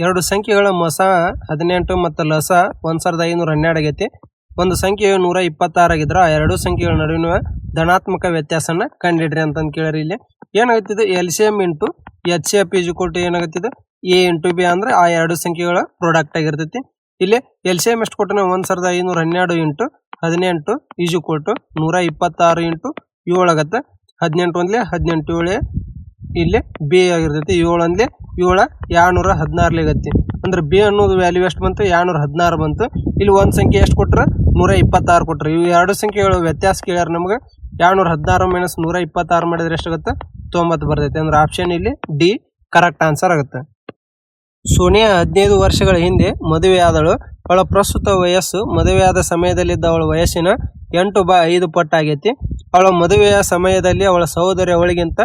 ಎರಡು ಸಂಖ್ಯೆಗಳ ಮೊಸ 18 ಮತ್ತು ಲಸ 1512 ಆಗೈತಿ. ಒಂದು ಸಂಖ್ಯೆಯು 126 ಆಗಿದ್ರೆ ಆ ಎರಡು ಸಂಖ್ಯೆಗಳ ನಡುವಿನ ಧನಾತ್ಮಕ ವ್ಯತ್ಯಾಸನ ಕಂಡಿಡ್ರಿ ಅಂತಂದು ಕೇಳ್ರಿ. ಇಲ್ಲಿ ಏನಾಗುತ್ತಿದೆ LCM ಇಂಟು HCF ಏನಾಗುತ್ತಿದೆ A ಇಂಟು B ಅಂದ್ರೆ ಆ ಎರಡು ಸಂಖ್ಯೆಗಳ ಪ್ರಾಡಕ್ಟ್ ಆಗಿರ್ತೈತಿ. ಇಲ್ಲಿ LCM ಎಷ್ಟು ಕೊಟ್ಟರೆ 1512 ಇಂಟು 18 126 ಇಂಟು 7 ಆಗತ್ತೆ. 18 ಒಂದ್ಲೆ 18 7 ಇಲ್ಲಿ B ಆಗಿರ್ತೈತಿ. 7 ಒಂದ್ಲೆ 7 216 ಆಗತ್ತೆ. ಅಂದ್ರೆ B ಅನ್ನೋದು ವ್ಯಾಲ್ಯೂ ಎಷ್ಟು ಬಂತು 216 ಬಂತು. ಇಲ್ಲಿ ಒಂದ್ ಸಂಖ್ಯೆ ಎಷ್ಟು ಕೊಟ್ರ 126 ಕೊಟ್ರ. ಇವು ಎರಡು ಸಂಖ್ಯೆಗಳ ವ್ಯತ್ಯಾಸ ಕೇಳ್ಯಾರ ನಮ್ಗೆ. 216 ಮೈನಸ್ 126 ಮಾಡಿದ್ರೆ ಎಷ್ಟಾಗುತ್ತೆ 90 ಬರ್ತೈತಿ. ಅಂದ್ರೆ ಆಪ್ಷನ್ ಇಲ್ಲಿ ಡಿ ಕರೆಕ್ಟ್ ಆನ್ಸರ್ ಆಗುತ್ತೆ. ಸೋನಿಯಾ 15 ವರ್ಷಗಳ ಹಿಂದೆ ಮದುವೆಯಾದಳು. ಅವಳ ಪ್ರಸ್ತುತ ವಯಸ್ಸು ಮದುವೆಯಾದ ಸಮಯದಲ್ಲಿದ್ದ ಅವಳ ವಯಸ್ಸಿನ 8/5 ಪಟ್ಟು ಆಗೈತಿ. ಅವಳ ಮದುವೆಯ ಸಮಯದಲ್ಲಿ ಅವಳ ಸಹೋದರಿ ಅವಳಿಗಿಂತ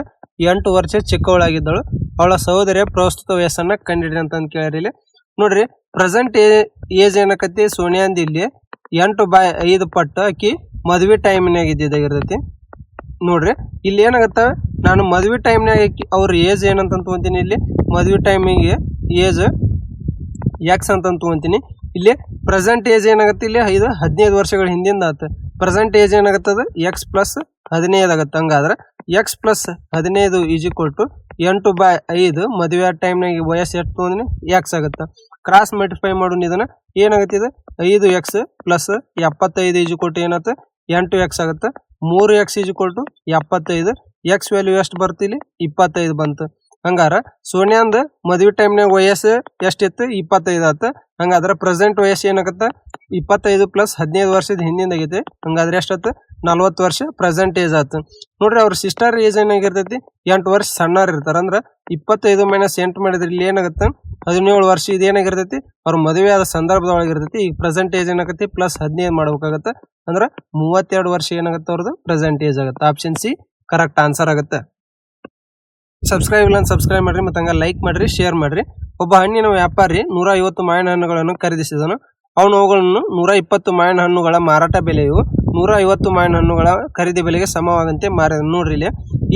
8 ವರ್ಷ ಚಿಕ್ಕವಳಾಗಿದ್ದಳು. ಅವಳ ಸಹೋದರಿಯ ಪ್ರಸ್ತುತ ವಯಸ್ಸನ್ನ ಕಂಡಿಡ್ರಿ ಅಂತಂದು ಕೇಳಿರಿ. ನೋಡ್ರಿ ಪ್ರೆಸೆಂಟ್ ಏಜ್ ಏನಕತಿ ಸೋನಿಯಾಂದ ಇಲ್ಲಿ 8/5 ಪಟ್ಟು ಆಕಿ ಮದುವೆ ಟೈಮ್ನಾಗ ಇದ್ದಿದ್ದಾಗಿರ್ತೈತಿ. ನೋಡ್ರಿ ಇಲ್ಲಿ ಏನಾಗತ್ತ ನಾನು ಮದುವೆ ಟೈಮ್ನಾಗ ಅವ್ರ ಏಜ್ ಏನಂತ ತಗೊಂತೀನಿ. ಇಲ್ಲಿ ಮದುವೆ ಟೈಮಿಗೆ ಏಜ್ ಎಕ್ಸ್ ಅಂತ ತಗೊಂತೀನಿ. ಇಲ್ಲಿ ಪ್ರೆಸೆಂಟ್ ಏಜ್ ಏನಾಗತ್ತೆ ಇಲ್ಲಿ 15 ವರ್ಷಗಳ ಹಿಂದಿಂದ ಆತ. ಪ್ರೆಸೆಂಟ್ ಏಜ್ ಏನಾಗತ್ತದ ಎಕ್ಸ್ ಪ್ಲಸ್ 15 ಆಗತ್ತೆ. ಹಂಗಾದ್ರೆ x plus 15 is equal to 8/5 ಮದುವೆ ಟೈಮ್ನಾಗ ವಯಸ್ಸು ಎಷ್ಟು ತೊಗೊಂಡಿನಿ ಎಕ್ಸ್ ಆಗುತ್ತೆ. ಕ್ರಾಸ್ ಮಲ್ಟಿಫೈ ಮಾಡೋಣ ಇದನ್ನ ಏನಾಗುತ್ತೆ ಇದು 5x plus 75 is equal to ಏನಾಗುತ್ತೆ 8x ಆಗುತ್ತೆ. 3x is equal to 75. X value ಎಷ್ಟು ಬರ್ತಿಲ್ಲಿ 25 ಬಂತು. ಹಂಗಾರ ಸೋನಿಯಾಂದ ಮದುವೆ ಟೈಮ್ನಾಗ ವಯಸ್ಸು ಎಷ್ಟಿತ್ತು 25 ಆತ. ಹಂಗಾದ್ರೆ ಪ್ರೆಸೆಂಟ್ ವಯಸ್ಸು ಏನಾಗತ್ತೆ 25 ಪ್ಲಸ್ 15 ವರ್ಷದ ಹಿಂದಿಂದ ಆಗೈತಿ. ಹಂಗಾದ್ರೆ ಎಷ್ಟತ್ತು 40 ವರ್ಷ ಪ್ರೆಸೆಂಟ್ ಏಜ್ ಆತು. ನೋಡ್ರಿ ಅವ್ರ ಸಿಸ್ಟರ್ ಏಜ್ ಏನಾಗಿರ್ತೈತಿ 8 ವರ್ಷ ಸಣ್ಣವ್ರು ಇರ್ತಾರ. ಅಂದ್ರೆ 25 ಮೈನಸ್ 8 ಮಾಡಿದ್ರೆ ಇಲ್ಲಿ ಏನಾಗುತ್ತೆ 17 ವರ್ಷ. ಇದು ಏನಾಗಿರ್ತೈತಿ ಅವ್ರ ಮದುವೆ ಆದ ಸಂದರ್ಭದೊಳಗಿರ್ತೈತಿ. ಈಗ ಪ್ರೆಸೆಂಟ್ ಏಜ್ ಏನಾಗತ್ತೆ ಪ್ಲಸ್ 15 ಮಾಡ್ಬೇಕಾಗತ್ತೆ. ಅಂದ್ರೆ 32 ವರ್ಷ ಏನಾಗುತ್ತೆ ಅವ್ರದ್ದು ಪ್ರೆಸೆಂಟ್ ಏಜ್ ಆಗುತ್ತೆ. ಆಪ್ಷನ್ ಸಿ ಕರೆಕ್ಟ್ ಆನ್ಸರ್ ಆಗುತ್ತೆ. ಸಬ್ಸ್ಕ್ರೈಬ್ ಇಲ್ಲ ಸಬ್ಸ್ಕ್ರೈಬ್ ಮಾಡ್ರಿ ಮತ್ತೆ ಹಂಗ ಲೈಕ್ ಮಾಡ್ರಿ ಶೇರ್ ಮಾಡ್ರಿ. ಒಬ್ಬ ಹಣ್ಣಿನ ವ್ಯಾಪಾರಿ 150 ಮಾವಿನ ಹಣ್ಣುಗಳನ್ನು ಖರೀದಿಸಿದನು. ಅವನು ಅವುಗಳನ್ನು 120 ಮಾವಿನ ಹಣ್ಣುಗಳ ಮಾರಾಟ ಬೆಲೆಯು 150 ಮಾವಿನ ಹಣ್ಣುಗಳ ಖರೀದಿ ಬೆಲೆಗೆ ಸಮವಾಗಂತೆ ಮಾರಿದನು. ನೋಡ್ರಿ ಇಲ್ಲಿ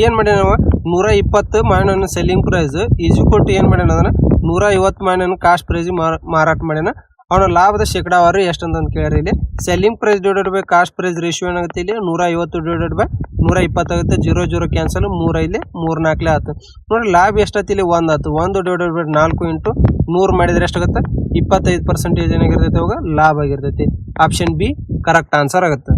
ಏನ್ ಮಾಡ್ಯಾನ ನಾವು 120 ಮಾವಿನ ಹಣ್ಣು selling price is equal to ಏನ್ ಮಾಡ್ಯಾನ ಅದನ್ನ 150 ಮಾವಿನ ಹಣ್ಣು ಕಾಸ್ಟ್ ಪ್ರೈಸ್ ಮಾರಾಟ ಮಾಡ್ಯಾನ. ಅವನ ಲಾಭದ ಶೇಕಡಾವಾರು ಎಷ್ಟು ಅಂತ ಕೇಳ್ರಿ. ಇಲ್ಲಿ selling price divided by cost price ratio ಏನಾಗುತ್ತೆ ಇಲ್ಲಿ 150 ಡಿವೈಡೆಡ್ ಬೈ 120 ಆಗುತ್ತೆ. 0 ಕ್ಯಾನ್ಸಲ್ 3 ಇಲ್ಲಿ 3 4 ಆಯ್ತು. ನೋಡ್ರಿ ಲಾಭ ಎಷ್ಟಾಯ್ತು ಇಲ್ಲಿ 1 ಆಯ್ತು. 1 ಡಿವೈಡೆಡ್ ಬೈ 4 ಇಂಟು 100 ಮಾಡಿದ್ರೆ ಎಷ್ಟಾಗುತ್ತೆ 25% ಏನಾಗಿರ್ತೈತಿ ಅವಾಗ ಲಾಭ ಆಗಿರ್ತೈತಿ. ಆಪ್ಷನ್ ಬಿ ಕರೆಕ್ಟ್ ಆನ್ಸರ್ ಆಗುತ್ತೆ.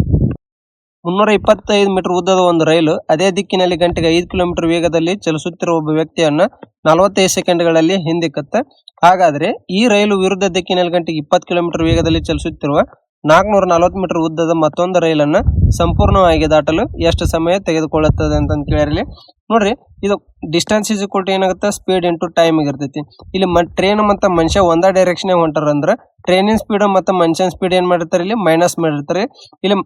325 ಮೀಟರ್ ಉದ್ದದ ಒಂದು ರೈಲು ಅದೇ ದಿಕ್ಕಿನಲ್ಲಿ ಗಂಟೆಗೆ 5 ಕಿಲೋಮೀಟರ್ ವೇಗದಲ್ಲಿ ಚಲಿಸುತ್ತಿರುವ ಒಬ್ಬ ವ್ಯಕ್ತಿಯನ್ನ 45 ಸೆಕೆಂಡ್ಗಳಲ್ಲಿ ಹಿಂದಿಕ್ಕುತ್ತೆ. ಹಾಗಾದ್ರೆ ಈ ರೈಲು ವಿರುದ್ಧ ದಿಕ್ಕಿನಲ್ಲಿ ಗಂಟೆಗೆ 20 ಕಿಲೋಮೀಟರ್ ವೇಗದಲ್ಲಿ ಚಲಿಸುತ್ತಿರುವ 440 ಮೀಟರ್ ಉದ್ದದ ಮತ್ತೊಂದು ರೈಲನ್ನ ಸಂಪೂರ್ಣವಾಗಿ ದಾಟಲು ಎಷ್ಟು ಸಮಯ ತೆಗೆದುಕೊಳ್ಳುತ್ತದೆ ಅಂತ ಕೇಳಿರಲಿ. ನೋಡ್ರಿ ಇದು ಡಿಸ್ಟೆನ್ಸ್ ಈಸ್ ಈಕ್ವಲ್ ಟು ಏನಾಗುತ್ತೆ ಸ್ಪೀಡ್ ಇಂಟು ಟೈಮ್ ಆಗಿರ್ತೈತಿ. ಇಲ್ಲಿ ಟ್ರೈನ್ ಮತ್ತು ಮನುಷ್ಯ ಒಂದೇ ಡೈರೆಕ್ಷನ್ ಹೊಂಟಾರ ಅಂದ್ರೆ ಟ್ರೈನಿನ ಸ್ಪೀಡ್ ಮತ್ತು ಮನುಷ್ಯನ ಸ್ಪೀಡ್ ಏನ್ ಮಾಡಿರ್ತಾರೆ ಇಲ್ಲಿ ಮೈನಸ್ ಮಾಡಿರ್ತಾರೆ. ಇಲ್ಲಿ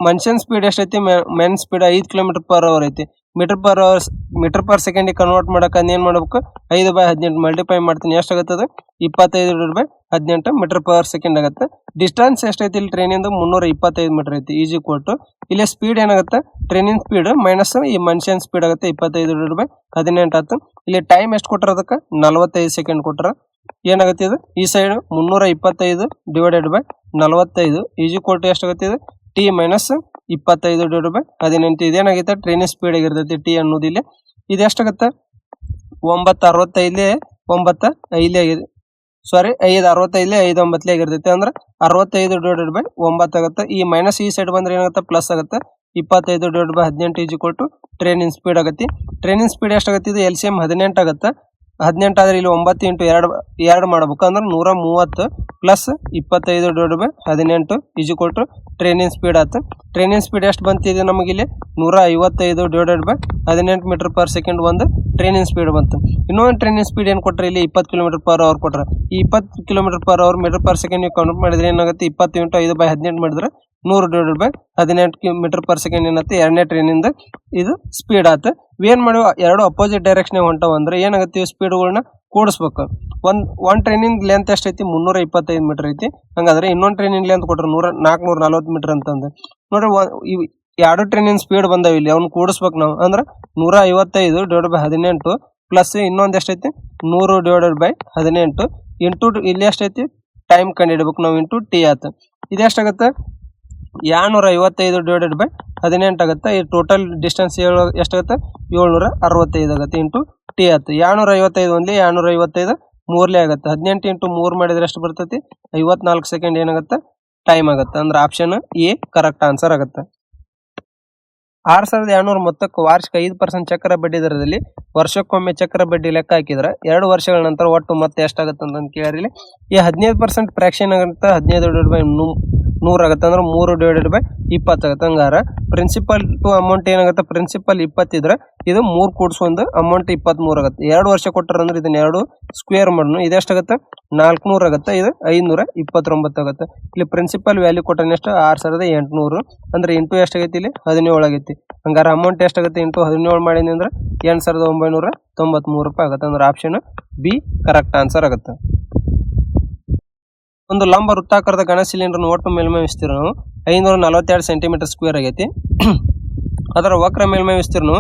ಮನುಷ್ಯನ ಸ್ಪೀಡ್ ಎಷ್ಟೈತಿ men speed 5 kilometre per hour ಐತಿ. ಮೀಟರ್ ಪರ್ ಸೆಕೆಂಡ್ ಕನ್ವರ್ಟ್ ಮಾಡಕ್ ಏನ್ ಮಾಡ್ಬೇಕು 5/18 ಮಲ್ಟಿಪ್ಲೈ ಮಾಡ್ತೀನಿ ಎಷ್ಟಾಗತ್ತದ 25/18 ಮೀಟರ್ ಪರ್ ಸೆಕೆಂಡ್ ಆಗುತ್ತೆ. ಡಿಸ್ಟೆನ್ಸ್ ಎಷ್ಟೈತಿ ಇಲ್ಲಿ ಟ್ರೈನಿಂದ 325 ಮೀಟರ್ ಐತಿ. ಈಸ್ ಈಕ್ವಲ್ ಟು ಇಲ್ಲಿ ಸ್ಪೀಡ್ ಏನಾಗುತ್ತೆ ಟ್ರೈನಿನ ಸ್ಪೀಡ್ ಮೈನಸ್ ಈ ಮನುಷ್ಯನ ಸ್ಪೀಡ್ ಆಗುತ್ತೆ 25/18 ಆಯ್ತು. ಇಲ್ಲಿ ಟೈಮ್ ಎಷ್ಟು ಕೊಟ್ರ ಅದಕ್ಕೆ 45 ಸೆಕೆಂಡ್ ಕೊಟ್ರ. ಏನಾಗುತ್ತೆ ಇದು ಈ side 325 divided by 45 is equal to ಎಷ್ಟಾಗುತ್ತೆ ಇದು ಟಿ ಮೈನಸ್ 25 ಡಿವೈಡೆಡ್ ಬೈ 18. ಇದೇನಾಗೈತೆ ಟ್ರೈನ್ ಸ್ಪೀಡ್ ಆಗಿರ್ತೈತಿ ಟಿ ಅನ್ನೋದು. ಇಲ್ಲಿ ಇದು ಎಷ್ಟಾಗತ್ತೆ 9:65 9:5 ಆಗಿದೆ. ಸಾರಿ 5:65 5:9 ಆಗಿರ್ತೈತಿ. ಅಂದ್ರೆ 65 ಡಿವೈಡೆಡ್ ಬೈ 9 ಆಗುತ್ತೆ. ಈ ಮೈನಸ್ ಈ ಸೈಡ್ ಬಂದ್ರೆ ಏನಾಗುತ್ತೆ ಪ್ಲಸ್ ಆಗುತ್ತೆ 25 divided by 18 is equal to ಟ್ರೈನಿನ ಸ್ಪೀಡ್ ಆಗುತ್ತೆ. ಟ್ರೈನಿನ ಸ್ಪೀಡ್ ಎಷ್ಟಾಗುತ್ತೆ ಇದು LCM 18 ಆಗುತ್ತೆ. 18 ಆದ್ರೆ ಇಲ್ಲಿ 9 ಇಂಟು 2 ಮಾಡ್ಬೇಕು ಅಂದ್ರೆ 130 plus 25 divide by 18 is equal to ಟ್ರೈನಿನ ಸ್ಪೀಡ್ ಆಯ್ತು. ಟ್ರೈನಿನ ಸ್ಪೀಡ್ ಎಷ್ಟು ಬಂತಿದೆ ನಮಗೆ ಇಲ್ಲಿ 155 divided by 18 metre per second ಒಂದು ಟ್ರೈನಿನ ಸ್ಪೀಡ್ ಬಂತು. ಇನ್ನೊಂದು ಟ್ರೈನಿನ ಸ್ಪೀಡ್ ಏನು ಕೊಟ್ರೆ ಇಲ್ಲಿ 20 ಕಿಲೋಮೀಟರ್ ಪರ್ ಅವರ್ ಕೊಟ್ರೆ. ಈ 20 kilometre per hour metre per second ನೀವು ಕನ್ವರ್ಟ್ ಮಾಡಿದ್ರೆ ಏನಾಗುತ್ತೆ 20 ಇಂಟು 5/18 ಮಾಡಿದ್ರೆ 100 divided by 18 metre per second ಏನತ್ತೆ ಎರಡನೇ ಟ್ರೈನಿಂದ ಇದು ಸ್ಪೀಡ್ ಆಯ್ತು. ಏನ್ ಮಾಡುವ ಎರಡು ಅಪೋಸಿಟ್ ಡೈರೆಕ್ಷನ್ ಹೊಂಟವ ಅಂದ್ರೆ ಏನಾಗುತ್ತೆ ಸ್ಪೀಡ್ಗಳನ್ನ ಕೂಡಿಸ್ಬೇಕು. ಒಂದ್ ಟ್ರೈನಿಂಗ್ ಲೆಂತ್ ಎಷ್ಟೈತಿ 325 ಮೀಟರ್ ಐತಿ. ಹಂಗಾದ್ರೆ ಇನ್ನೊಂದು ಟ್ರೈನಿಂಗ್ ಲೆಂತ್ ಕೊಟ್ರೆ 440 ಮೀಟರ್ ಅಂತಂದ್ರೆ ನೋಡ್ರಿ ಎರಡು ಟ್ರೈನಿನ ಸ್ಪೀಡ್ ಬಂದಾವ ಇಲ್ಲಿ ಅವ್ನ ಕೂಡಿಸ್ಬೇಕು ನಾವು. ಅಂದ್ರೆ 155 ಡಿವೈಡೆಡ್ ಬೈ 18 ಪ್ಲಸ್ ಇನ್ನೊಂದು ಎಷ್ಟೈತಿ 100 ಡಿವೈಡೆಡ್ ಬೈ 18 ಇಂಟು ಇಲ್ಲಿ ಎಷ್ಟೈತಿ ಟೈಮ್ ಕಂಡುಹಿಡ್ಬೇಕು ನಾವು ಇಂಟು ಟಿ ಆಯ್ತು. ಇದು ಎಷ್ಟಾಗುತ್ತೆ 255 ಡಿವೈಡೆಡ್ ಬೈ 18 ಆಗುತ್ತೆ. ಈ ಟೋಟಲ್ ಡಿಸ್ಟೆನ್ಸ್ ಎಷ್ಟಾಗುತ್ತೆ 765 ಆಗುತ್ತೆ ಇಂಟು ಟಿ ಆಯ್ತು. 255 ಒಂದ್ಲಿ 255 ಮೂರ್ಲೆ ಆಗುತ್ತೆ. 18 ಇಂಟು 3 ಮಾಡಿದ್ರೆ ಎಷ್ಟು ಬರ್ತೈತಿ 54 ಸೆಕೆಂಡ್ ಏನಾಗುತ್ತೆ ಟೈಮ್ ಆಗುತ್ತೆ. ಅಂದ್ರೆ ಆಪ್ಷನ್ ಎ ಕರೆಕ್ಟ್ ಆನ್ಸರ್ ಆಗುತ್ತೆ. 6200 ಮೊತ್ತಕ್ಕೆ ವಾರ್ಷಿಕ 5% ಚಕ್ರ ಬಡ್ಡಿ ದರದಲ್ಲಿ ವರ್ಷಕ್ಕೊಮ್ಮೆ ಚಕ್ರ ಬಡ್ಡಿ ಲೆಕ್ಕ ಹಾಕಿದ್ರೆ 2 ವರ್ಷಗಳ ನಂತರ ಒಟ್ಟು ಮತ್ತೆ ಎಷ್ಟಾಗುತ್ತೆ ಅಂತ ಕೇಳಿರಿ. ಈ 15% ಫ್ರಾಕ್ಷನ್ ಆಗುತ್ತೆ 15 ಡಿವೈಡೆಡ್ ಬೈ 100 ಆಗುತ್ತೆ. ಅಂದ್ರೆ 3 ಡಿವೈಡೆಡ್ ಬೈ 20 ಆಗುತ್ತೆ. ಹಂಗಾರೆ ಪ್ರಿನ್ಸಿಪಲ್ ಟು ಅಮೌಂಟ್ ಏನಾಗುತ್ತೆ ಪ್ರಿನ್ಸಿಪಲ್ 20 ಇದ್ರೆ ಇದು 3 ಕೂಡಿಸೊಂದು ಅಮೌಂಟ್ 23 ಆಗುತ್ತೆ. 2 ವರ್ಷ ಕೊಟ್ಟರೆ ಅಂದ್ರೆ ಇದನ್ನ 2 ಸ್ಕ್ವೇರ್ ಮಾಡೋಣ. ಇದು ಎಷ್ಟಾಗುತ್ತೆ 400 ಆಗುತ್ತೆ. ಇದು 529 ಆಗುತ್ತೆ. ಇಲ್ಲಿ ಪ್ರಿನ್ಸಿಪಲ್ ವ್ಯಾಲ್ಯೂ ಕೊಟ್ಟರೆ ಎಷ್ಟು 6800 ಅಂದ್ರೆ ಇಂಟು ಎಷ್ಟಾಗೈತಿ ಇಲ್ಲಿ 17 ಆಗೈತಿ. ಹಂಗಾರೆ ಅಮೌಂಟ್ ಎಷ್ಟಾಗುತ್ತೆ ಇಂಟು 17 ಮಾಡಿದ್ನಿ ಅಂದ್ರೆ 8993 ರೂಪಾಯಿ ಆಗುತ್ತೆ. ಅಂದ್ರೆ ಆಪ್ಷನ್ ಬಿ ಕರೆಕ್ಟ್ ಆನ್ಸರ್ ಆಗುತ್ತೆ. ಒಂದು ಲಂಬ ವೃತ್ತಾಕಾರದ ಘನ ಸಿಲಿಂಡರ್ನ ಒಟ್ಟು ಮೇಲ್ಮೈ ವಿಸ್ತೀರ್ಣವು 542 ಸೆಂಟಿಮೀಟರ್ ಸ್ಕ್ವೇರ್ ಆಗೈತಿ. ಅದರ ವಕ್ರ ಮೇಲ್ಮೈ ವಿಸ್ತೀರ್ಣ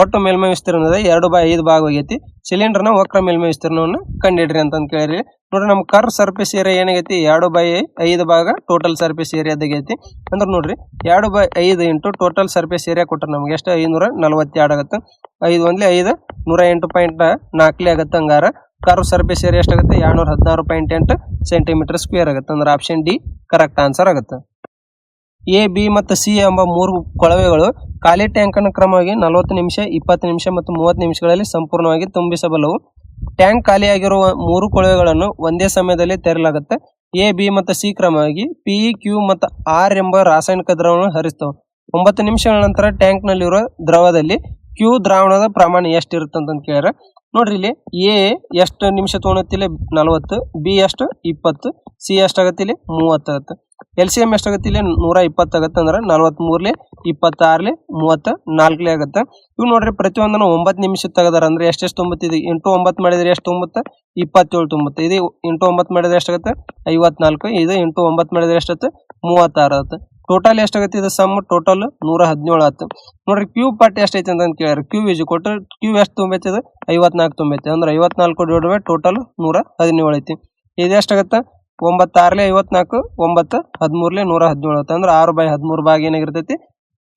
ಒಟ್ಟು ಮೇಲ್ಮೈ ವಿಸ್ತೀರ್ಣದ 2/5 ಭಾಗವಾಗೈತಿ. ಸಿಲಿಂಡರ್ನ ವಕ್ರ ಮೇಲ್ಮೈ ವಿಸ್ತೀರ್ಣವನ್ನು ಕಂಡಿಡ್ರಿ ಅಂತ ಕೇಳಿರಿ. ನೋಡ್ರಿ ನಮ್ಮ ಕರ್ ಸರ್ಫೇಸ್ ಏರಿಯಾ ಏನಾಗೈತಿ 2/5 ಭಾಗ ಟೋಟಲ್ ಸರ್ಫೇಸ್ ಏರಿಯಾದಾಗೈತಿ. ಅಂದ್ರೆ ನೋಡ್ರಿ 2/5 ಇಂಟು ಟೋಟಲ್ ಸರ್ಫೇಸ್ ಏರಿಯಾ ಕೊಟ್ಟರೆ ನಮ್ಗೆ ಎಷ್ಟು 542 ಆಗುತ್ತೆ. 5 ಒಂದ್ಲಿ 5 108.4 ಆಗುತ್ತೆ. ಹಂಗಾರ ಕರ್ವ್ ಸರ್ಫೇಸ್ ಏರಿಯಾ ಎಷ್ಟಾಗುತ್ತೆ 216.8 ಸೆಂಟಿಮೀಟರ್ ಸ್ಕ್ವೇರ್ ಆಗುತ್ತೆ. ಅಂದ್ರೆ ಆಪ್ಷನ್ ಡಿ ಕರೆಕ್ಟ್ ಆನ್ಸರ್ ಆಗುತ್ತೆ. ಎ ಬಿ ಮತ್ತು ಸಿ ಎಂಬ 3 ಕೊಳವೆಗಳು ಖಾಲಿ ಟ್ಯಾಂಕ್ ಅನ್ನು ಕ್ರಮವಾಗಿ 40 ನಿಮಿಷ 20 ನಿಮಿಷ ಮತ್ತು 30 ನಿಮಿಷಗಳಲ್ಲಿ ಸಂಪೂರ್ಣವಾಗಿ ತುಂಬಿಸಬಲ್ಲವು. ಟ್ಯಾಂಕ್ ಖಾಲಿಯಾಗಿರುವ 3 ಕೊಳವೆಗಳನ್ನು ಒಂದೇ ಸಮಯದಲ್ಲಿ ತೆರಲಾಗುತ್ತೆ. ಎ ಬಿ ಮತ್ತು ಸಿ ಕ್ರಮವಾಗಿ ಪಿ ಕ್ಯೂ ಮತ್ತು ಆರ್ ಎಂಬ ರಾಸಾಯನಿಕ ದ್ರವವನ್ನು ಹರಿಸ್ತವೆ. 9 ನಿಮಿಷಗಳ ನಂತರ ಟ್ಯಾಂಕ್ ನಲ್ಲಿರುವ ದ್ರವದಲ್ಲಿ ಕ್ಯೂ ದ್ರಾವಣದ ಪ್ರಮಾಣ ಎಷ್ಟಿರುತ್ತೆ ಅಂತ ಕೇಳ್ಯಾರ. ನೋಡ್ರಿ ಇಲ್ಲಿ ಎ ಎಷ್ಟು ನಿಮಿಷ ತೊಗೊಳತ್ತಿಲ್ಲ 40, ಬಿ ಎಷ್ಟು 20, ಸಿ ಎಷ್ಟಾಗತ್ತೆ ಇಲ್ಲಿ 30 ಆಗುತ್ತೆ. ಎಲ್ ಸಿ ಎಂ ಎಷ್ಟಾಗತ್ತೆ ಇಲ್ಲಿ 120 ಆಗುತ್ತೆ. ಅಂದ್ರೆ 43ಲೆ 26ಲೆ 34 ಆಗುತ್ತೆ. ಇವು ನೋಡ್ರಿ ಪ್ರತಿಯೊಂದನ್ನು 9 ನಿಮಿಷ ತೆಗದಾರ. ಅಂದ್ರೆ ಎಷ್ಟೆಷ್ಟು ತುಂಬುತ್ತಿದೆ ಇಂಟು 9 ಮಾಡಿದ್ರೆ ಎಷ್ಟು ತುಂಬುತ್ತೆ 27 ತುಂಬುತ್ತೆ. ಇದು ಇಂಟು 9 ಮಾಡಿದ್ರೆ ಎಷ್ಟಾಗುತ್ತೆ 54. ಇದು ಇಂಟು 9 ಮಾಡಿದ್ರೆ ಎಷ್ಟಾಗುತ್ತೆ 36 ಆಗುತ್ತೆ. ಟೋಟಲ್ ಎಷ್ಟಾಗತ್ತೆ ಇದು ಸಮ್ ಟೋಟಲ್ 117 ಆಯ್ತು. ನೋಡ್ರಿ ಕ್ಯೂ ಪಾರ್ಟ್ ಎಷ್ಟೈತಿ ಅಂತ ಕೇಳ್ಯಾರ. ಕ್ಯೂ ಈಜ್ ಕೊಟ್ಟು ಕ್ಯೂ ಎಷ್ಟು ತುಂಬೈತಿ ಇದು 54 ತುಂಬೈತಿ. ಅಂದ್ರೆ 54 ಡಿವೈಡ್ ಬೈ ಟೋಟಲ್ 117 ಐತಿ. ಇದು ಎಷ್ಟಾಗತ್ತೆ 9 6ಲೆ 54 9 13ಲೆ 117 ಆಗುತ್ತೆ. ಅಂದ್ರೆ 6/13 ಭಾಗ ಏನಾಗಿರ್ತೈತಿ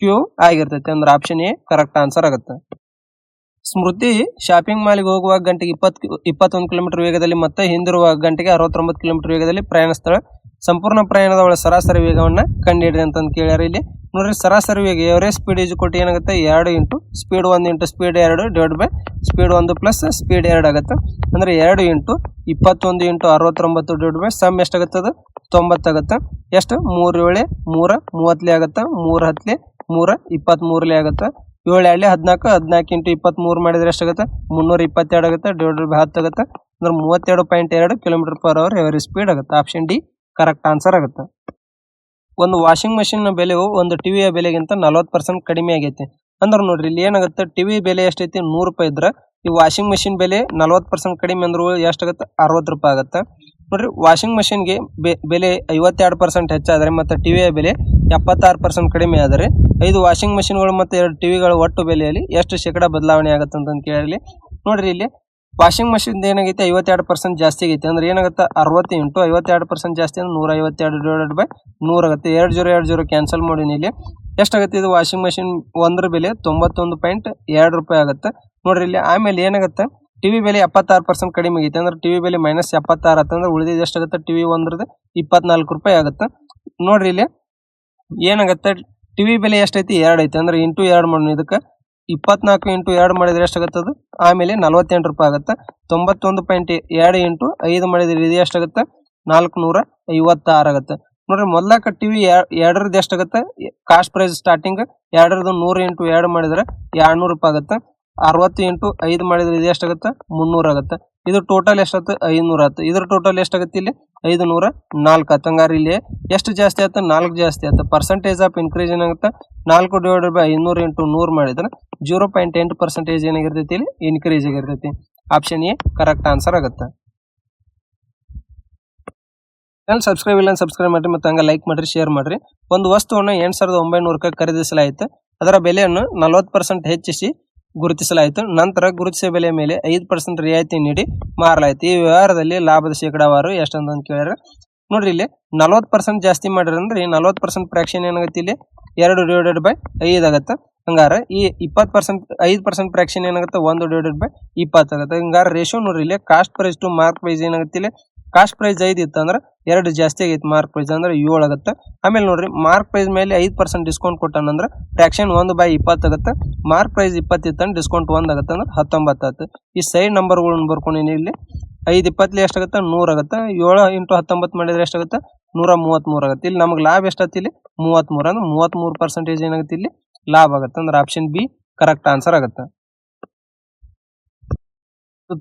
ಕ್ಯೂ ಆಗಿರ್ತೈತಿ. ಅಂದ್ರೆ ಆಪ್ಷನ್ ಎ ಕರೆಕ್ಟ್ ಆನ್ಸರ್ ಆಗುತ್ತೆ. ಸ್ಮೃತಿ ಶಾಪಿಂಗ್ ಮಾಲ್ಗೆ ಹೋಗುವಾಗ ಗಂಟೆಗೆ 21 ಕಿಲೋಮೀಟರ್ ವೇಗದಲ್ಲಿ ಮತ್ತೆ ಹಿಂದಿರುವ ಗಂಟೆಗೆ 69 ಕಿಲೋಮೀಟರ್ ವೇಗದಲ್ಲಿ ಪ್ರಯಾಣಿಸ್ತಾಳೆ. ಸಂಪೂರ್ಣ ಪ್ರಯಾಣದ ಒಳ ಸರಾಸರಿ ವೇಗವನ್ನ ಕಂಡುಹಿಡಿರಿ ಅಂತ ಕೇಳ್ಯಾರ. ಇಲ್ಲಿ ನೋಡ್ರಿ ಸರಾಸರಿ ವೇಗ ಎವರೇಜ್ ಸ್ಪೀಡ್ ಈಜು ಕೊಟ್ಟು ಏನಾಗುತ್ತೆ 2 into speed 1 into speed 2 divide by speed 1 plus speed 2 ಆಗುತ್ತೆ. ಅಂದ್ರೆ 2 into 21 into 69 divide by sum ಎಷ್ಟಾಗುತ್ತೆ ಅದು 90 ಆಗುತ್ತೆ. ಎಷ್ಟು 3 7 3 30 ಆಗುತ್ತೆ. 3 10 3 23 ಆಗುತ್ತೆ. 7 2 14 14 ಇಂಟು 23 ಮಾಡಿದ್ರೆ ಎಷ್ಟಾಗುತ್ತೆ 322 ಆಗುತ್ತೆ. ಡಿವೈಡೆಡ್ ಬೈ 10 ಆಗುತ್ತೆ. ಅಂದ್ರೆ 32.2 kilometre per hour average speed ಆಗುತ್ತೆ. ಆಪ್ಷನ್ ಡಿ ಕರೆಕ್ಟ್ ಆನ್ಸರ್ ಆಗುತ್ತೆ. ಒಂದು ವಾಷಿಂಗ್ ಮಷಿನ್ ಬೆಲೆಯು ಒಂದು ಟಿವಿಯ ಬೆಲೆಗಿಂತ 40% ಕಡಿಮೆ ಆಗೈತಿ. ಅಂದ್ರೆ ನೋಡ್ರಿ ಇಲ್ಲಿ ಏನಾಗುತ್ತೆ ಟಿವಿ ಬೆಲೆ ಎಷ್ಟೈತಿ 100 ರೂಪಾಯಿ ಇದ್ರೆ ಈ ವಾಷಿಂಗ್ ಮಷಿನ್ ಬೆಲೆ 40% ಕಡಿಮೆ ಅಂದ್ರೆ ಎಷ್ಟಾಗುತ್ತೆ 60 ರೂಪಾಯಿ ಆಗುತ್ತೆ. ನೋಡ್ರಿ ವಾಷಿಂಗ್ ಮಷಿನ್ಗೆ ಬೆಲೆ 52% ಹೆಚ್ಚಾದರೆ ಮತ್ತು ಟಿವಿಯ ಬೆಲೆ 76% ಕಡಿಮೆ ಆದರೆ 5 ವಾಷಿಂಗ್ ಮಷಿನ್ಗಳು ಮತ್ತು 2 ಟಿವಿಗಳ ಒಟ್ಟು ಬೆಲೆಯಲ್ಲಿ ಎಷ್ಟು ಶೇಕಡ ಬದಲಾವಣೆ ಆಗುತ್ತೆ ಅಂತ ಕೇಳಿ. ನೋಡ್ರಿ ಇಲ್ಲಿ ವಾಷಿಂಗ್ ಮಷಿನ್ ಏನಾಗೈತೆ 52% ಜಾಸ್ತಿ ಆಗೈತೆ. ಅಂದ್ರೆ ಏನಾಗುತ್ತೆ 60 ಇಂಟು 52% ಜಾಸ್ತಿ ಅಂದ್ರೆ 152 ಡಿವೈಡೆಡ್ ಬೈ 100 ಆಗುತ್ತೆ. 20 ಕ್ಯಾನ್ಸಲ್ ಮಾಡಿ ಇಲ್ಲಿ ಎಷ್ಟಾಗುತ್ತೆ ಇದು ವಾಷಿಂಗ್ ಮಷಿನ್ ಒಂದರ ಬೆಲೆ 91.2 ರೂಪಾಯಿ ಆಗುತ್ತೆ. ನೋಡ್ರಿ ಇಲ್ಲಿ ಆಮೇಲೆ ಏನಾಗುತ್ತೆ ಟಿವಿ ಬೆಲೆ 76% ಕಡಿಮೆ ಆಗೈತೆ. ಅಂದ್ರೆ ಟಿವಿ ಬೆಲೆ -76 ಆಗುತ್ತೆ. ಅಂದ್ರೆ ಉಳಿದಿದ್ದು ಎಷ್ಟಾಗುತ್ತೆ ಟಿವಿ ಒಂದ್ರದ್ದು 24 ರೂಪಾಯಿ ಆಗುತ್ತೆ. ನೋಡ್ರಿ ಇಲ್ಲಿ ಏನಾಗುತ್ತೆ ಟಿವಿ ಬೆಲೆ ಎಷ್ಟೈತಿ 2 ಐತಿ. ಅಂದ್ರೆ ಇಂಟು 2 ಮಾಡೋಣ. ಇದಕ್ಕೆ 24 ಇಂಟು 2 ಮಾಡಿದ್ರೆ ಎಷ್ಟಾಗುತ್ತೆ ಅದು ಆಮೇಲೆ 48 ರೂಪಾಯಿ ಆಗುತ್ತೆ. 91.2 ಇಂಟು 5 ಮಾಡಿದ್ರೆ ಇದು ಎಷ್ಟಾಗುತ್ತೆ 456 ಆಗುತ್ತೆ. ನೋಡ್ರಿ ಮೊದ್ಲಕ್ಕ ಟಿವಿ 2ರದ್ದು ಎಷ್ಟಾಗುತ್ತೆ ಕಾಸ್ಟ್ ಪ್ರೈಸ್ ಸ್ಟಾರ್ಟಿಂಗ್ 2ರದ್ದು 100 ಇಂಟು 2 ಮಾಡಿದ್ರೆ 200 ರೂಪಾಯಿ ಆಗುತ್ತೆ. 60 ಇಂಟು 5 ಮಾಡಿದ್ರೆ ಇದು ಎಷ್ಟಾಗುತ್ತೆ 300 ಆಗುತ್ತೆ. ಇದು ಟೋಟಲ್ ಎಷ್ಟಾಗುತ್ತೆ 500 ಆಗುತ್ತೆ. ಇದ್ರ ಟೋಟಲ್ ಎಷ್ಟಾಗುತ್ತೆ ಇಲ್ಲಿ 504 ಆಗುತ್ತೆ. ಹಂಗಾರೆ ಇಲ್ಲಿ ಎಷ್ಟು ಜಾಸ್ತಿ ಆಗುತ್ತೆ 4 ಜಾಸ್ತಿ ಆಗುತ್ತೆ. ಪರ್ಸೆಂಟೇಜ್ ಆಫ್ ಇನ್ಕ್ರೀಸ್ ಏನಾಗುತ್ತೆ 4 ಡಿವೈಡೆಡ್ ಬೈ 500 ಇಂಟು 100 ಮಾಡಿದ್ರೆ 0.8% ಏನಾಗಿರ್ತೈತಿ ಇಲ್ಲಿ ಇನ್ಕ್ರೀಸ್ ಆಗಿರ್ತೈತಿ. ಆಪ್ಷನ್ ಎ ಕರೆಕ್ಟ್ ಆನ್ಸರ್ ಆಗುತ್ತೆ. ಚಾನಲ್ ಸಬ್ಸ್ಕ್ರೈಬ್ ಇಲ್ಲ ಸಬ್ಸ್ಕ್ರೈಬ್ ಮಾಡಿರಿ ಮತ್ತು ಹಂಗೆ ಲೈಕ್ ಮಾಡಿರಿ ಶೇರ್ ಮಾಡಿರಿ. ಒಂದು ವಸ್ತುವನ್ನು 8900 ಖರೀದಿಸಲಾಯಿತು. ಅದರ ಬೆಲೆಯನ್ನು 40% ಹೆಚ್ಚಿಸಿ ಗುರುತಿಸಲಾಯಿತು. ನಂತರ ಗುರುತಿಸಿದ ಬೆಲೆಯ ಮೇಲೆ 5% ರಿಯಾಯಿತಿ ನೀಡಿ ಮಾರಲಾಯಿತು. ಈ ವ್ಯವಹಾರದಲ್ಲಿ ಲಾಭದ ಶೇಕಡಾವಾರು ಎಷ್ಟಂತ ಕೇಳಿದ್ರೆ ನೋಡ್ರಿ ಇಲ್ಲಿ 40% ಜಾಸ್ತಿ ಮಾಡಿದ್ರೆ ಅಂದ್ರೆ 40% ಫ್ರಾಕ್ಷನ್ ಏನಾಗುತ್ತೆ ಇಲ್ಲಿ 2/5 ಆಗತ್ತೆ. ಹಂಗಾರ ಈ 20% 5% ಫ್ರಾಕ್ಷನ್ ಏನಾಗುತ್ತೆ 1/20 ಆಗುತ್ತೆ. ಹಂಗಾರ ರೇಷಿಯೋ ನೋಡ್ರಿ ಇಲ್ಲಿ cost price to mark price ಏನಾಗುತ್ತೆ ಇಲ್ಲಿ ಕಾಸ್ಟ್ ಪ್ರೈಸ್ 5 ಇತ್ತು ಅಂದ್ರೆ 2 ಜಾಸ್ತಿ ಆಗೈತಿ. ಮಾರ್ಕ್ ಪ್ರೈಸ್ ಅಂದ್ರೆ 7 ಆಗುತ್ತೆ. ಆಮೇಲೆ ನೋಡ್ರಿ ಮಾರ್ಕ್ ಪ್ರೈಸ್ ಮೇಲೆ 5% ಡಿಸ್ಕೌಂಟ್ ಕೊಟ್ಟಾನಂದ್ರೆ ಫ್ರಾಕ್ಷನ್ 1/20 ಆಗುತ್ತೆ. ಮಾರ್ಕ್ ಪ್ರೈಸ್ 20 ಇತ್ತು ಅಂದ್ರೆ ಡಿಸ್ಕೌಂಟ್ 1 ಆಗುತ್ತೆ ಅಂದ್ರೆ 19 ಆಗುತ್ತೆ. ಈ ಸೈಡ್ ನಂಬರ್ಗಳನ್ನ ಬರ್ಕೊಂಡಿನಿ ಇಲ್ಲಿ 5/20 ಎಷ್ಟಾಗುತ್ತೆ 100 ಆಗುತ್ತೆ. 7 × 19 ಮಾಡಿದ್ರೆ ಎಷ್ಟಾಗುತ್ತೆ 133 ಆಗುತ್ತೆ. ಇಲ್ಲಿ ನಮ್ಗೆ ಲಾಭ ಎಷ್ಟಾಗುತ್ತೆ ಇಲ್ಲಿ 33 ಅಂದ್ರೆ 33% ಏನಾಗುತ್ತೆ ಇಲ್ಲಿ ಲಾಭ ಆಗುತ್ತೆ. ಅಂದ್ರೆ ಆಪ್ಷನ್ ಬಿ ಕರೆಕ್ಟ್ ಆನ್ಸರ್ ಆಗುತ್ತೆ.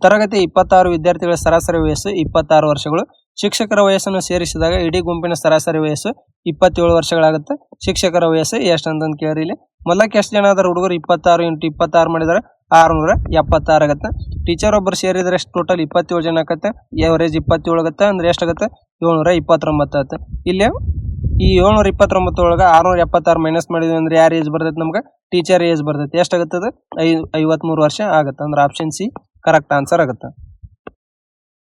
ತರಗತಿ 26 ವಿದ್ಯಾರ್ಥಿಗಳ ಸರಾಸರಿ ವಯಸ್ಸು 26 ವರ್ಷಗಳು. ಶಿಕ್ಷಕರ ವಯಸ್ಸನ್ನು ಸೇರಿಸಿದಾಗ ಇಡೀ ಗುಂಪಿನ ಸರಾಸರಿ ವಯಸ್ಸು 27 ವರ್ಷಗಳಾಗುತ್ತೆ. ಶಿಕ್ಷಕರ ವಯಸ್ಸು ಎಷ್ಟು ಅಂತ ಕೇಳಿ ಇಲ್ಲಿ ಮೊದಲಕ್ಕೆ ಎಷ್ಟು ಜನ ಆದ್ರೆ ಹುಡುಗರು 26 × 26 ಮಾಡಿದ್ರೆ 676 ಆಗುತ್ತೆ. ಟೀಚರ್ ಒಬ್ಬರು ಸೇರಿದ್ರೆ ಎಷ್ಟು ಟೋಟಲ್ 27 ಜನ ಆಗುತ್ತೆ. ಎವರೇಜ್ 27 ಆಗುತ್ತೆ ಅಂದ್ರೆ ಎಷ್ಟಾಗುತ್ತೆ 729 ಆಗುತ್ತೆ. ಇಲ್ಲಿ ಈ 729 ಒಳಗೆ 676 ಮೈನಸ್ ಮಾಡಿದ್ವಿ ಅಂದ್ರೆ ಯಾರು ಏಜ್ ಬರ್ತೈತೆ ನಮ್ಗೆ ಟೀಚರ್ ಏಜ್ ಬರ್ತೈತೆ ಎಷ್ಟಾಗುತ್ತದೆ 53 ವರ್ಷ ಆಗುತ್ತೆ. ಅಂದ್ರೆ ಆಪ್ಷನ್ ಸಿ ಕರೆಕ್ಟ್ ಆನ್ಸರ್ ಆಗುತ್ತೆ.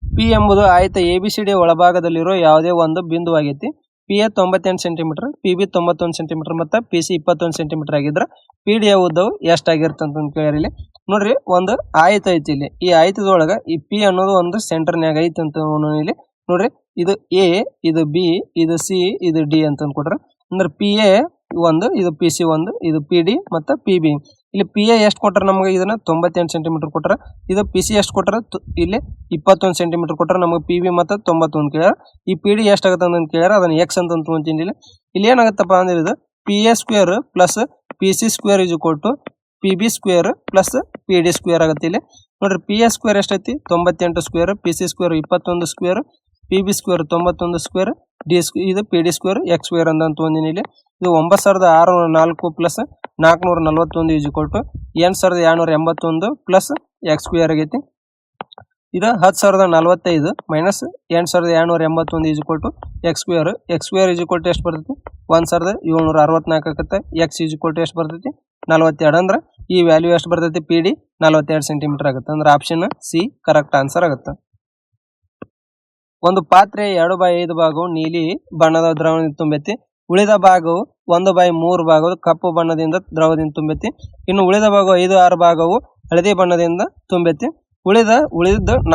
ಪಿ ಎಂಬುದು ಆಯತ ABCD ಒಳಭಾಗದಲ್ಲಿರೋ ಯಾವುದೇ ಒಂದು ಬಿಂದುವಾಗೈತಿ. PA 98 ಸೆಂಟಿಮೀಟರ್, PB 91 ಸೆಂಟಿಮೀಟರ್ ಮತ್ತು PC 21 ಸೆಂಟಿಮೀಟರ್ ಆಗಿದ್ರೆ PD ಉದ್ದವು ಎಷ್ಟಾಗಿರುತ್ತೆ ಅಂತ ಕೇಳಿರಿ. ಇಲ್ಲಿ ನೋಡ್ರಿ ಒಂದು ಆಯತ ಐತಿ. ಇಲ್ಲಿ ಈ ಆಯತದೊಳಗೆ ಈ P ಅನ್ನೋದು ಒಂದು ಸೆಂಟರ್ನ್ಯಾಗ ಐತಿ ಅಂತ ಇಲ್ಲಿ ನೋಡ್ರಿ ಇದು A, ಇದು B, ಇದು C, ಇದು D ಅಂತ ಕೊಟ್ರೆ ಅಂದ್ರೆ PA 1, ಇದು PC 1, ಇದು PD ಮತ್ತು PB. ಇಲ್ಲಿ PA ಎಷ್ಟು ಕೊಟ್ರೆ ನಮ್ಗೆ ಇದನ್ನ 98 ಸೆಂಟಿಮೀಟರ್ ಕೊಟ್ರೆ, ಇದು PC ಎಷ್ಟು ಕೊಟ್ರೆ ಇಲ್ಲಿ 21 ಸೆಂಟಿಮೀಟರ್ ಕೊಟ್ರೆ ನಮಗೆ PB ಮತ್ತು 91 ಕೇಳ್ಯಾರ. ಈ PD ಎಷ್ಟಾಗುತ್ತೆ ಅಂತ ಕೇಳ್ಯಾರ ಅದನ್ನ X ಅಂತ ತೊಗೊಂತೀನಿ. ಇಲ್ಲಿ ಏನಾಗುತ್ತಪ್ಪ ಅಂದ್ರೆ ಇದು PA² plus PC² PB² plus PD² ಆಗುತ್ತೆ. ಇಲ್ಲಿ ನೋಡ್ರಿ PA² ಎಷ್ಟೈತಿ 98², PC² 21², PB² 91², ಇದು PD² X² ಅಂತ ತೊಗೊಂಡಿನಿ. ಇಲ್ಲಿ ಇದು 9604 ಪ್ಲಸ್ 441 8281 ಪ್ಲಸ್ X² ಆಗೈತಿ. ಇದು 10045 ಮೈನಸ್ 8281 X² ಎಷ್ಟು ಬರ್ತೈತಿ 1764 ಆಗುತ್ತೆ. X ಎಷ್ಟು ಬರ್ತೈತಿ 42 ಅಂದ್ರೆ ಈ ವ್ಯಾಲ್ಯೂ ಎಷ್ಟು ಬರ್ತೈತಿ PD 42 ಸೆಂಟಿಮೀಟರ್ ಆಗುತ್ತೆ. ಅಂದ್ರೆ ಆಪ್ಷನ್ ಸಿ ಕರೆಕ್ಟ್ ಆನ್ಸರ್ ಆಗುತ್ತೆ. ಒಂದು ಪಾತ್ರೆ 2/5 ಭಾಗವು ನೀಲಿ ಬಣ್ಣದ ದ್ರವದಿಂದ ತುಂಬೈತಿ. ಉಳಿದ ಭಾಗವು 1/3 ಭಾಗವು ಕಪ್ಪು ಬಣ್ಣದಿಂದ ದ್ರವದಿಂದ ತುಂಬೈತಿ. ಇನ್ನು ಉಳಿದ ಭಾಗವು 5/6 ಭಾಗವು ಹಳದಿ ಬಣ್ಣದಿಂದ ತುಂಬೈತಿ. ಉಳಿದ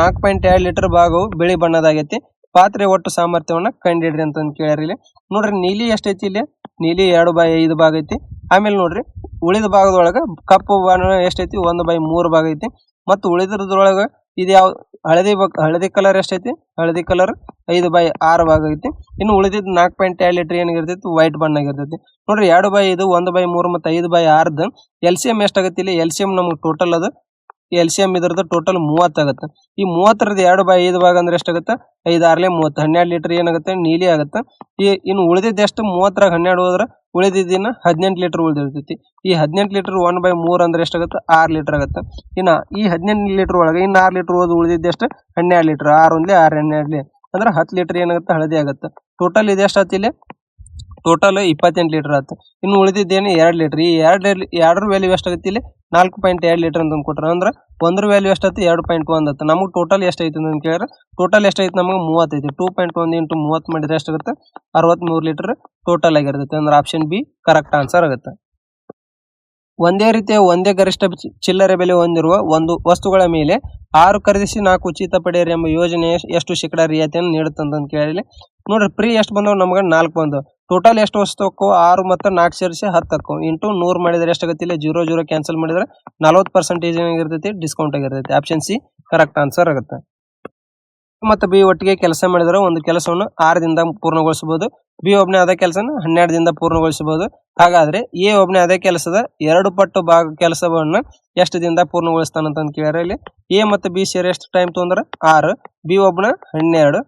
4.2 ಲೀಟರ್ ಭಾಗವು ಬಿಳಿ ಬಣ್ಣದಾಗೈತಿ. ಪಾತ್ರೆ ಒಟ್ಟು ಸಾಮರ್ಥ್ಯವನ್ನ ಕಂಡಿಡ್ರಿ ಅಂತ ಕೇಳ್ಯಾರ. ಇಲ್ಲಿ ನೋಡ್ರಿ ನೀಲಿ ಎಷ್ಟೈತಿ ಇಲ್ಲಿ ನೀಲಿ 2/5 ಭಾಗ ಐತಿ. ಆಮೇಲೆ ನೋಡ್ರಿ ಉಳಿದ ಭಾಗದೊಳಗ ಕಪ್ಪು ಬಣ್ಣ ಎಷ್ಟೈತಿ 1/3 ಭಾಗ ಐತಿ. ಮತ್ತು ಉಳಿದ್ರದೊಳಗ ಇದು ಯಾವ ಹಳದಿ ಕಲರ್ ಎಷ್ಟೈತಿ ಹಳದಿ ಕಲರ್ 5/6 ಭಾಗ ಐತಿ. ಇನ್ನು ಉಳಿದಿದ್ದು 4.2 ಲೀಟರ್ ಏನಾಗಿರ್ತೈತಿ ವೈಟ್ ಬಣ್ಣ ಆಗಿರ್ತೈತಿ. ನೋಡ್ರಿ 2/5 1/3 ಮತ್ತು 5/6 LCM ಎಷ್ಟಾಗತ್ತೆ. ಇಲ್ಲಿ LCM ನಮ್ಗೆ ಟೋಟಲ್ ಅದು LCM ಇದ್ರದ್ದು ಟೋಟಲ್ 30 ಆಗುತ್ತೆ. ಈ 30ರದ 2/5 ಭಾಗ ಅಂದ್ರೆ ಎಷ್ಟಾಗುತ್ತೆ 5/6 30 12 ಲೀಟರ್ ಏನಾಗುತ್ತೆ ನೀಲಿ ಆಗುತ್ತೆ. ಇನ್ನು ಉಳಿದಿದ್ದು ಎಷ್ಟು 30ರಾಗ 12 ಹೋದ್ರೆ ಉಳಿದಿದ್ದಿನ 18 ಲೀಟರ್ ಉಳಿದಿರ್ತೈತಿ. ಈ 18 ಲೀಟರ್ 1/3 ಅಂದ್ರೆ ಎಷ್ಟಾಗುತ್ತೆ 6 ಲೀಟರ್ ಆಗುತ್ತೆ. ಇನ್ನು ಈ 18 ಲೀಟರ್ ಒಳಗೆ ಇನ್ನು 6 ಲೀಟರ್ ಹೋದ್ ಉಳಿದಿದ್ದು ಎಷ್ಟು 12 ಲೀಟರ್ 6 1 6 12 ಅಂದ್ರೆ 10 ಲೀಟರ್ ಏನಾಗುತ್ತೆ ಹಳದಿ ಆಗುತ್ತೆ. ಟೋಟಲ್ ಇದು ಎಷ್ಟು ಆಯ್ತು ಇಲ್ಲಿ ಟೋಟಲ್ 28 ಲೀಟರ್ ಆಯ್ತು. ಇನ್ನು ಉಳಿದಿದ್ದೇನು 2 ಲೀಟರ್. ಈ 2 ವ್ಯಾಲ್ಯೂ ಎಷ್ಟಾಗುತ್ತೆ ಇಲ್ಲಿ 4.2 ಲೀಟರ್ ಅಂತ ಕೊಟ್ರ ಅಂದ್ರೆ ಒಂದ್ರ ವ್ಯಾಲ್ಯೂ ಎಷ್ಟಾಯ್ತು 2.1 ಆಯ್ತು. ನಮಗೆ ಟೋಟಲ್ ಎಷ್ಟೈತಿ ಅಂತ ಕೇಳಿದ್ರೆ ಟೋಟಲ್ ಎಷ್ಟೈತಿ ನಮಗೆ 30 ಐತಿ. 2.1 × 30 ಮಾಡಿದ್ರೆ ಎಷ್ಟಾಗುತ್ತೆ 63 ಲೀಟರ್ ಟೋಟಲ್ ಆಗಿರ್ತೈತಿ. ಅಂದ್ರೆ ಆಪ್ಷನ್ ಬಿ ಕರೆಕ್ಟ್ ಆನ್ಸರ್ ಆಗುತ್ತೆ. ಒಂದೇ ರೀತಿಯ ಒಂದೇ ಗರಿಷ್ಠ ಚಿಲ್ಲರೆ ಬೆಲೆ ಹೊಂದಿರುವ ಒಂದು ವಸ್ತುಗಳ ಮೇಲೆ 6 ಖರೀದಿಸಿ 4 ಉಚಿತ ಪಡೆಯಿರಿ ಎಂಬ ಯೋಜನೆ ಎಷ್ಟು ಶೇಕಡಾ ರಿಯಾಯಿತಿಯನ್ನು ನೀಡುತ್ತಂತ ಕೇಳಿ. ನೋಡ್ರಿ ಫ್ರೀ ಎಷ್ಟು ಬಂದವು ನಮಗೆ 4 ಬಂದವು. ಟೋಟಲ್ ಎಷ್ಟು ವಸ್ತು ಅಕ್ಕವು 6 ಮತ್ತು 4 ಸೇರಿಸಿ 10 ಅಕ್ಕವು. ಇಂಟು 100 ಮಾಡಿದ್ರೆ ಎಷ್ಟಾಗುತ್ತೆ ಇಲ್ಲಿ 0 ಕ್ಯಾನ್ಸಲ್ ಮಾಡಿದ್ರೆ 40% ಏನಾಗಿರ್ತೈತಿ ಡಿಸ್ಕೌಂಟ್ ಆಗಿರ್ತೈತಿ. ಆಪ್ಷನ್ ಸಿ ಕರೆಕ್ಟ್ ಆನ್ಸರ್ ಆಗುತ್ತೆ. ಮತ್ತು ಬಿ ಒಟ್ಟಿಗೆ ಕೆಲಸ ಮಾಡಿದರೆ ಒಂದು ಕೆಲಸವನ್ನು 6 ದಿಂದ ಪೂರ್ಣಗೊಳಿಸಬಹುದು. ಬಿ ಒಬ್ಬನೇ ಅದೇ ಕೆಲಸನ 12 ದಿಂದ ಪೂರ್ಣಗೊಳಿಸಬಹುದು. ಹಾಗಾದ್ರೆ ಎ ಒಬ್ಬನೇ ಅದೇ ಕೆಲಸದ 2 ಪಟ್ಟು ಭಾಗ ಕೆಲಸವನ್ನು ಎಷ್ಟು ದಿನದ ಪೂರ್ಣಗೊಳಿಸ್ತಾನಂತ ಕೇಳ್ಯಾರ. ಇಲ್ಲಿ ಎ ಮತ್ತು ಬಿ ಸೇರಿ ಎಷ್ಟು ಟೈಮ್ ತೊಂದ್ರೆ 6, ಬಿ ಒಬ್ಬನ 12,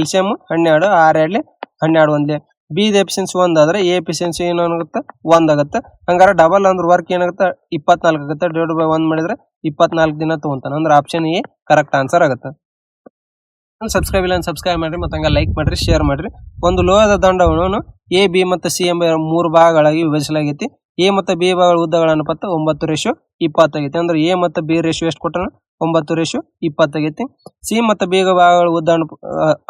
LCM 12, 6 12 ಒಂದೇ. ಬಿ ಎಫಿಷಿಯನ್ಸಿ 1 ಆದ್ರೆ ಎ ಎಫಿಷಿಯನ್ಸಿ ಏನಾಗುತ್ತೆ 1 ಆಗುತ್ತೆ. ಹಂಗಾರೆ ಡಬಲ್ ಅಂದ್ರೆ ವರ್ಕ್ ಏನಾಗುತ್ತೆ 24 ಆಗುತ್ತೆ. ಡಿವೈಡ್ ಬೈ 1 ಮಾಡಿದ್ರೆ 24 ದಿನ ತಗೊಂತಾನೆ. ಅಂದ್ರೆ ಆಪ್ಷನ್ ಎ ಕರೆಕ್ಟ್ ಆನ್ಸರ್ ಆಗುತ್ತೆ. ಸಬ್ಸ್ಕ್ರೈಬ್ ಇಲ್ಲ ಸಬ್ಸ್ಕ್ರೈಬ್ ಮಾಡ್ರಿ ಮತ್ತು ಹಂಗೆ ಲೈಕ್ ಮಾಡ್ರಿ ಶೇರ್ ಮಾಡ್ರಿ. ಒಂದು ಲೋಹದ ದಂಡವನ್ನು ಎ ಬಿ ಮತ್ತು ಸಿ ಎಂಬ 3 ಭಾಗಗಳಾಗಿ ವಿಭಜಿಸಲಾಗೈತಿ. ಎ ಮತ್ತು ಬಿ ಭಾಗಗಳ ಉದ್ದಗಳ ಅನುಪಾತ 9:20 ಆಗೈತಿ. ಅಂದ್ರೆ ಎ ಮತ್ತು ಬಿ ರೇಷಿಯೋ ಎಷ್ಟು ಕೊಟ್ಟಾನ 9:20 ಆಗೈತಿ. ಸಿ ಮತ್ತು ಬಿ ಭಾಗಗಳ ಉದ್ದ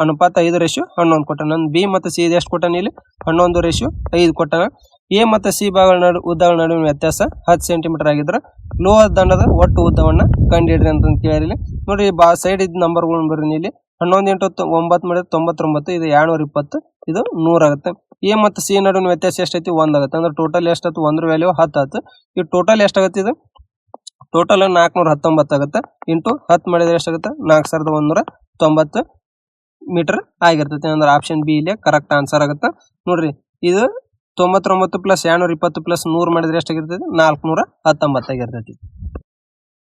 ಅನುಪಾತ 5:11 ಕೊಟ್ಟಾನ. ಬಿ ಮತ್ತು ಸಿ ಎಷ್ಟು ಕೊಟ್ಟಾನ ಇಲ್ಲಿ 11:5 ಕೊಟ್ಟಾನ. ಎ ಮತ್ತು ಸಿ ಭಾಗಗಳ ಉದ್ದಗಳ ನಡುವಿನ ವ್ಯತ್ಯಾಸ 10 ಸೆಂಟಿಮೀಟರ್ ಆಗಿದ್ರೆ ಲೋಹ ದಂಡದ ಒಟ್ಟು ಉದ್ದವನ್ನ ಕಂಡುಹಿಡ್ರಿ ಅಂತ ಕೇಳಿರಿ. ನೋಡಿ ಸೈಡ್ ಇದ್ ನಂಬರ್ಗಳನ್ನ ಬರ್ರಿ ಇಲ್ಲಿ 11 × 9 ಮಾಡಿದ್ರೆ 99, ಇದು 220, ಇದು 100 ಆಗುತ್ತೆ. ಎ ಮತ್ತು ಸಿ ನಡುವಿನ ವ್ಯತ್ಯಾಸ ಎಷ್ಟೈತಿ 1 ಆಗುತ್ತೆ. ಅಂದ್ರೆ ಟೋಟಲ್ ಎಷ್ಟಾಯ್ತು 1 ವ್ಯಾಲ್ಯೂ 10 ಆಯ್ತು. ಈ ಟೋಟಲ್ ಎಷ್ಟಾಗುತ್ತೆ ಇದು ಟೋಟಲ್ 419 ಆಗುತ್ತೆ. ಇಂಟು 10 ಮಾಡಿದ್ರೆ ಎಷ್ಟಾಗುತ್ತೆ 4190 ಮೀಟರ್ ಆಗಿರ್ತೈತಿ. ಅಂದ್ರೆ ಆಪ್ಷನ್ ಬಿ ಇಲ್ಲಿ ಕರೆಕ್ಟ್ ಆನ್ಸರ್ ಆಗುತ್ತೆ. ನೋಡ್ರಿ ಇದು 99 + 220 + 100 ಮಾಡಿದ್ರೆ ಎಷ್ಟಾಗಿರ್ತೈತಿ 419 ಆಗಿರ್ತೈತಿ.